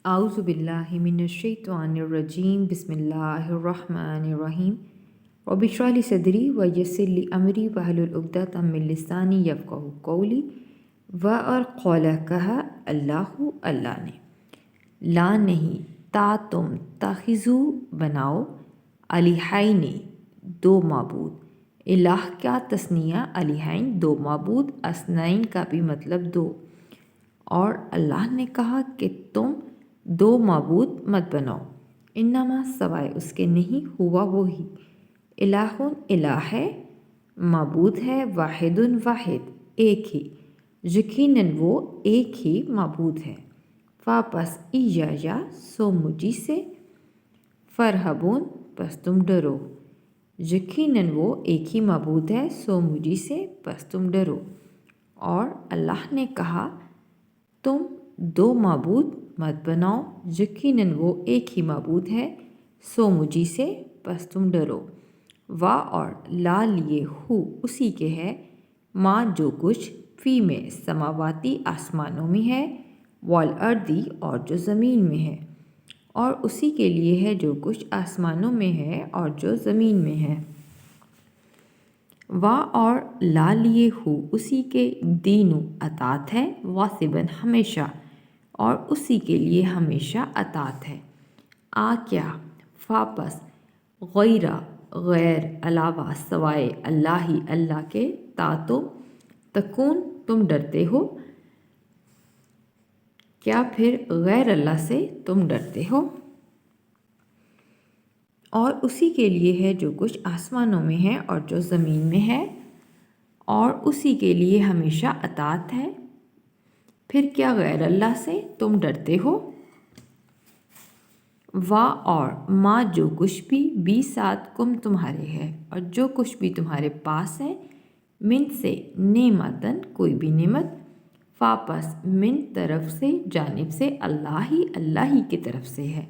اعوذ باللہ من الشیطان الرجیم بسم اللہ الرحمن الرحیم رب اشرح لی صدری ویسر لی امری واحلل عقدۃ من لسانی یفقہوا قولی وقال کہا اللہ نے لا نہیں تا تم تخذو بناؤ الہین دو معبود الہ کا تثنیہ الہین دو معبود اثنین کا بھی مطلب دو اور اللہ نے کہا کہ تم دو معبود مت بناؤ انما سوائے اس کے نہیں ہوا وہی الہ الہ ہے معبود ہے واحد واحد ایک ہی یقیناً وہ ایک ہی معبود ہے واپس ایجاجا سو مجھی سے فرحبون پس تم ڈرو یقیناً وہ ایک ہی معبود ہے سو مجھی سے پس تم ڈرو اور اللہ نے کہا تم دو معبود مت بناؤ یقیناً وہ ایک ہی معبود ہے سو مجھی سے پس تم ڈرو اور لا لیے ہو اسی کے ہے ماں جو کچھ فی میں سماواتی آسمانوں میں ہے والارضی اور جو زمین میں ہے اور اسی کے لیے ہے جو کچھ آسمانوں میں ہے اور جو زمین میں ہے اور لا لیے ہو اسی کے دینو اطاعت ہے واثباً ہمیشہ اور اسی کے لیے ہمیشہ اطاعت ہے کیا واپس غیر علاوہ سوائے اللہ ہی اللہ کے تکون تم ڈرتے ہو کیا پھر غیر اللہ سے تم ڈرتے ہو اور اسی کے لیے ہے جو کچھ آسمانوں میں ہے اور جو زمین میں ہے اور اسی کے لیے ہمیشہ اطاعت ہے پھر کیا غیر اللہ سے تم ڈرتے ہو اور ماں جو کچھ بھی ساتھ کم تمہارے ہے اور جو کچھ بھی تمہارے پاس ہے من سے نعمتن کوئی بھی نعمت واپس من طرف سے جانب سے اللہ ہی کی طرف سے ہے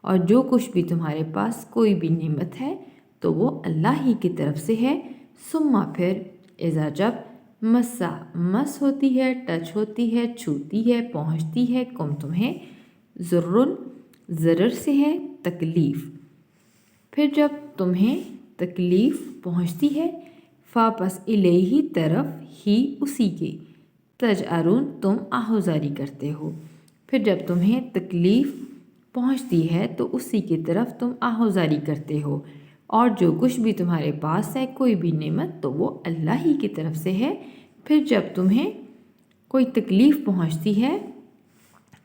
اور جو کچھ بھی تمہارے پاس کوئی بھی نعمت ہے تو وہ اللہ ہی کی طرف سے ہے ثم پھر اذا جب مس ہوتی ہے ٹچ ہوتی ہے چھوتی ہے پہنچتی ہے کم تمہیں ضرر سے ہے تکلیف پھر جب تمہیں تکلیف پہنچتی ہے واپس الیہی طرف ہی اسی کے تجارون تم آہوزاری کرتے ہو پھر جب تمہیں تکلیف پہنچتی ہے تو اسی کی طرف تم آہوزاری کرتے ہو اور جو کچھ بھی تمہارے پاس ہے کوئی بھی نعمت تو وہ اللہ ہی کی طرف سے ہے پھر جب تمہیں کوئی تکلیف پہنچتی ہے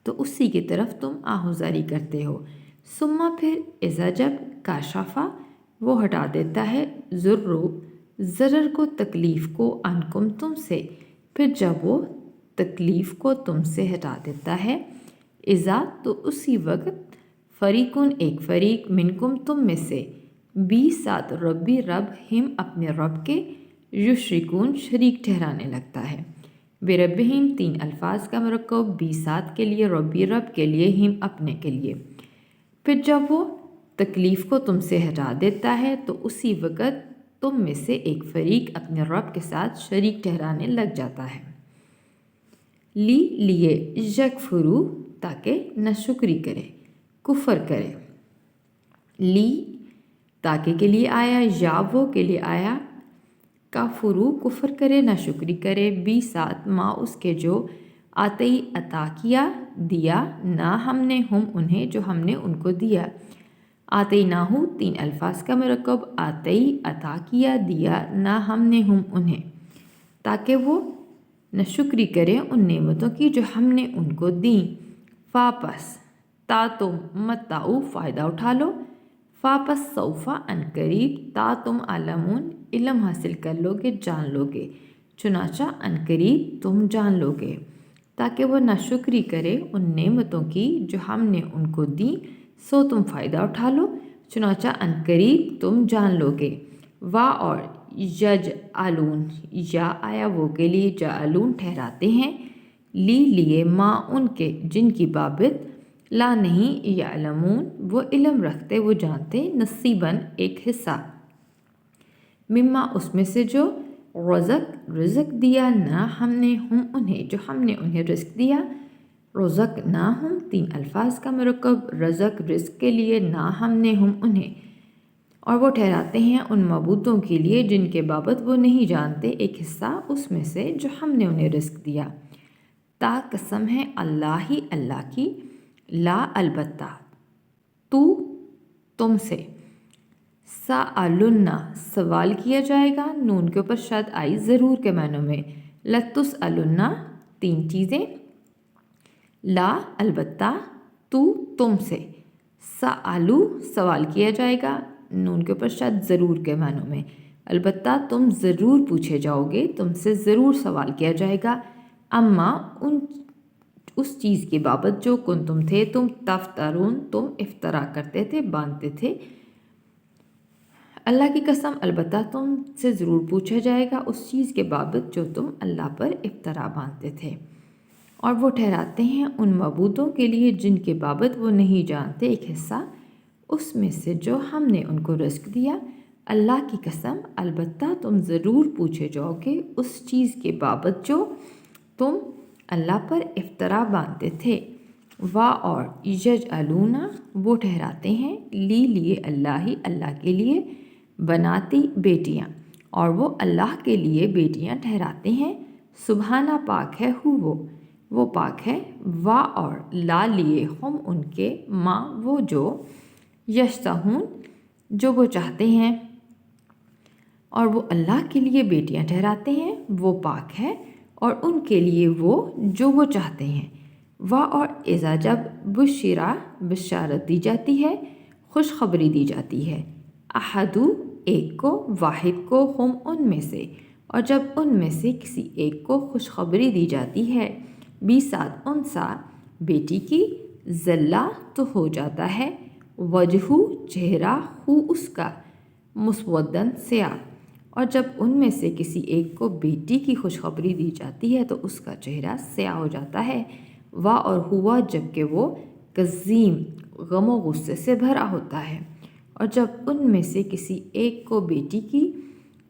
تو اسی کی طرف تم آہوزاری کرتے ہو ثم پھر اذا جب کاشفا وہ ہٹا دیتا ہے ضرر کو تکلیف کو عنکم تم سے پھر جب وہ تکلیف کو تم سے ہٹا دیتا ہے اذا تو اسی وقت فریقن ایک فریق منکم تم میں سے ساتھ رب ہم اپنے رب کے یشرکون شریک ٹھہرانے لگتا ہے بربہم 3 الفاظ کا مرکب ساتھ کے لیے رب کے لیے ہم اپنے کے لیے پھر جب وہ تکلیف کو تم سے ہٹا دیتا ہے تو اسی وقت تم میں سے ایک فریق اپنے رب کے ساتھ شریک ٹھہرانے لگ جاتا ہے لیے یکفرو تاکہ ناشکری کرے کفر کرے تاکہ کے لیے آیا یا وہ کے لیے آیا کافرو کفر کرے ناشکری کرے ساتھ ماں اس کے جو آتئی عطا کیا دیا نہ ہم نے انہیں جو ہم نے ان کو دیا آتئی نہ 3 الفاظ کا مرکب آتئی عطا کیا دیا نہ ہم نے انہیں تاکہ وہ ناشکری کریں ان نعمتوں کی جو ہم نے ان کو دیں واپس تم متاؤ فائدہ اٹھا لو واپس سوفا قریب تم علمون علم حاصل کر لو گے جان لو گے چنانچہ قریب تم جان لو گے تاکہ وہ ناشکری کرے ان نعمتوں کی جو ہم نے ان کو دیں سو تم فائدہ اٹھا لو چنانچہ قریب تم جان لو گے اور یجعلون یا آیا وہ کے لیے جعلون ٹھہراتے ہیں لیے ماں ان کے جن کی بابت لا نہیں یعلمون وہ علم رکھتے وہ جانتے نصیباً ایک حصہ مما اس میں سے جو رزق دیا نہ ہم نے انہیں جو ہم نے انہیں رزق دیا रज़क़नाहुम 3 अल्फाज का मरकब, रज़क़ रिज़्क़ के लिए, ना हमने हम उन्हें, और वो ठहराते हैं उन मबूदों के लिए जिनके बाबत वो नहीं जानते एक हिस्सा उसमें से जो हमने उन्हें रिज़्क़ दिया। ता कसम है अल्लाह ही अल्लाह की, ला अलबत्ता तू तुमसे, साअलुन्ना सवाल किया जाएगा, नून के ऊपर शद आई ज़रूर के मानों में, लतुसअलुन्ना 3 चीज़ें, ला अलबत्ता तू तुमसे, साआलू सवाल किया जाएगा, नून के ऊपर शद ज़रूर के मानों में, अलबत्ता तुम ज़रूर पूछे जाओगे, तुमसे ज़रूर सवाल किया जाएगा, अम्मा उस चीज़ की बाबत जो तुम थे तुम तफ्तरून तुम इफ्तरा करते थे, बांधते थे। अल्लाह की कसम अलबत्ता तुमसे ज़रूर पूछा जाएगा उस चीज़ के बाबत जो तुम अल्लाह पर इफ्तरा बांधते थे। और वो ठहराते हैं उन मबूदों के लिए जिनके बाबत वो नहीं जानते एक हिस्सा उसमें से जो हमने उनको रिज़्क़ दिया। अल्लाह की कसम अलबत्ता तुम ज़रूर पूछे जाओगे उस चीज़ के बाबत जो तुम अल्लाह पर इफ्तरा बांधते थे। वा और यजअलूना वो ठहराते हैं लिए अल्लाह ही अल्लाह के लिए, बनाती बेटियाँ, और वो अल्लाह के लिए बेटियाँ ठहराते हैं। सुबहाना पाक है वो पाक है। वा और ला लिए हम उनके, माँ वो जो, यश्तहून जो वो चाहते हैं, और वो अल्लाह के लिए बेटियां ठहराते हैं, वो पाक है, और उनके लिए वो जो वो चाहते हैं। वाह और इज़ा जब बुशिरा बशारत दी जाती है, खुशखबरी दी जाती है, अहदु एक को, वाहिद को, हम उनमें से, और जब उनमें से किसी एक को खुशखबरी दी जाती है, बीसात उनसा बेटी की, ज़ल्ला तो हो जाता है, वजहू चेहरा, हु उसका, मुस्वद्दन स्याह, और जब उनमें से किसी एक को बेटी की खुशखबरी दी जाती है तो उसका चेहरा स्याह हो जाता है। वाह और हुआ जबकि वो कज़ीम गम व गुस्से से भरा होता है, और जब उनमें से किसी एक को बेटी की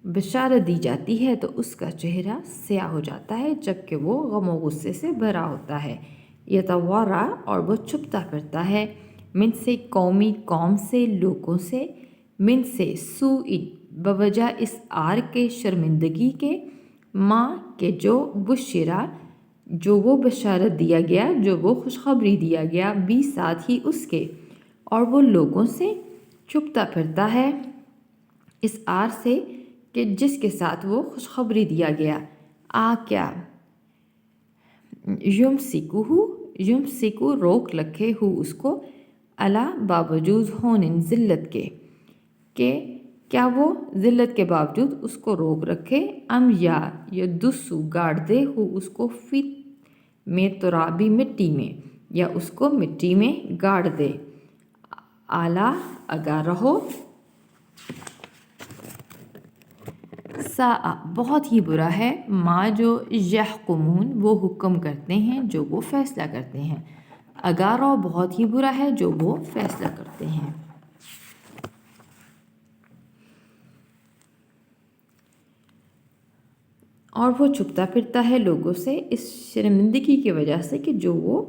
बशारत दी जाती है तो उसका चेहरा स्याह हो जाता है जबकि वो गम व गुस्से से भरा होता है। यतवारा और वो छुपता फिरता है, मिन से कौमी कौम से, लोगों से, मिन से सूइन बवजह इस आर के, शर्मिंदगी के, माँ के जो बुशिरा जो वो बशारत दिया गया, जो वो खुशखबरी दिया गया, भी साथ ही उसके, और वो लोगों से छुपता फिरता है इस आर से कि जिसके साथ वो खुशखबरी दिया गया। आ क्या युमसिकु रोक रखे हु उसको, अला बावजूद होन ज़िल्लत के क्या वो ज़िल्लत के बावजूद उसको रोक रखे, अम या दुस्सु गाड़ दे हु उसको, फित में तुराबी मिट्टी में, या उसको मिट्टी में गाड़ दे। आला अगा रहो, सा बहुत ही बुरा है, माँ जो यहकुमून वो हुक्म करते हैं, जो वो फैसला करते हैं। अगा रहो बहुत ही बुरा है जो वो फैसला करते हैं। और वो छुपता फिरता है लोगों से इस शर्मिंदगी की वजह से कि जो वो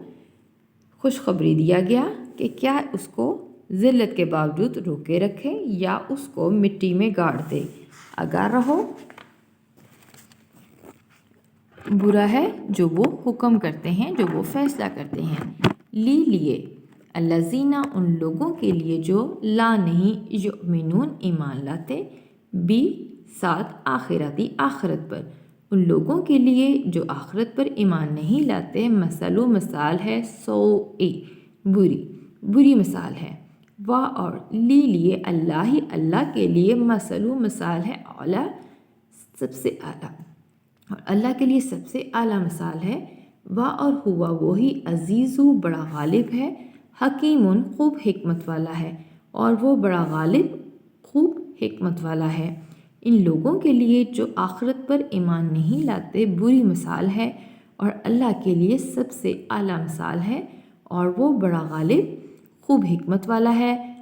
खुशखबरी दिया गया कि क्या उसको ज़िल्लत के बावजूद रोके रखे या उसको मिट्टी में गाड़ दे। अगर रहो बुरा है जो वो हुक्म करते हैं, जो वो फैसला करते हैं। लिए अल्लाज़ीना उन लोगों के लिए जो ला नहीं युमिनून ईमान लाते, बी साथ आखिरती आखिरत पर, उन लोगों के लिए जो आखिरत पर ईमान नहीं लाते, मसलो मिसाल है, बुरी मिसाल है। वाह और लिए अल्लाह ही अल्लाह के लिए, मसलो मिसाल है, आला सबसे आला, और अल्लाह के लिए सबसे आला मिसाल है। वाह और हुआ वही अजीज़ु बड़ा गालिब है, हकीमुन खूब हिकमत वाला है, और वो बड़ा गालिब खूब हिकमत वाला है। इन लोगों के लिए जो आखिरत पर ईमान नहीं लाते बुरी मिसाल है, और अल्लाह के लिए सबसे आला मिसाल है, और वो बड़ा गालिब खूब हिकमत वाला है।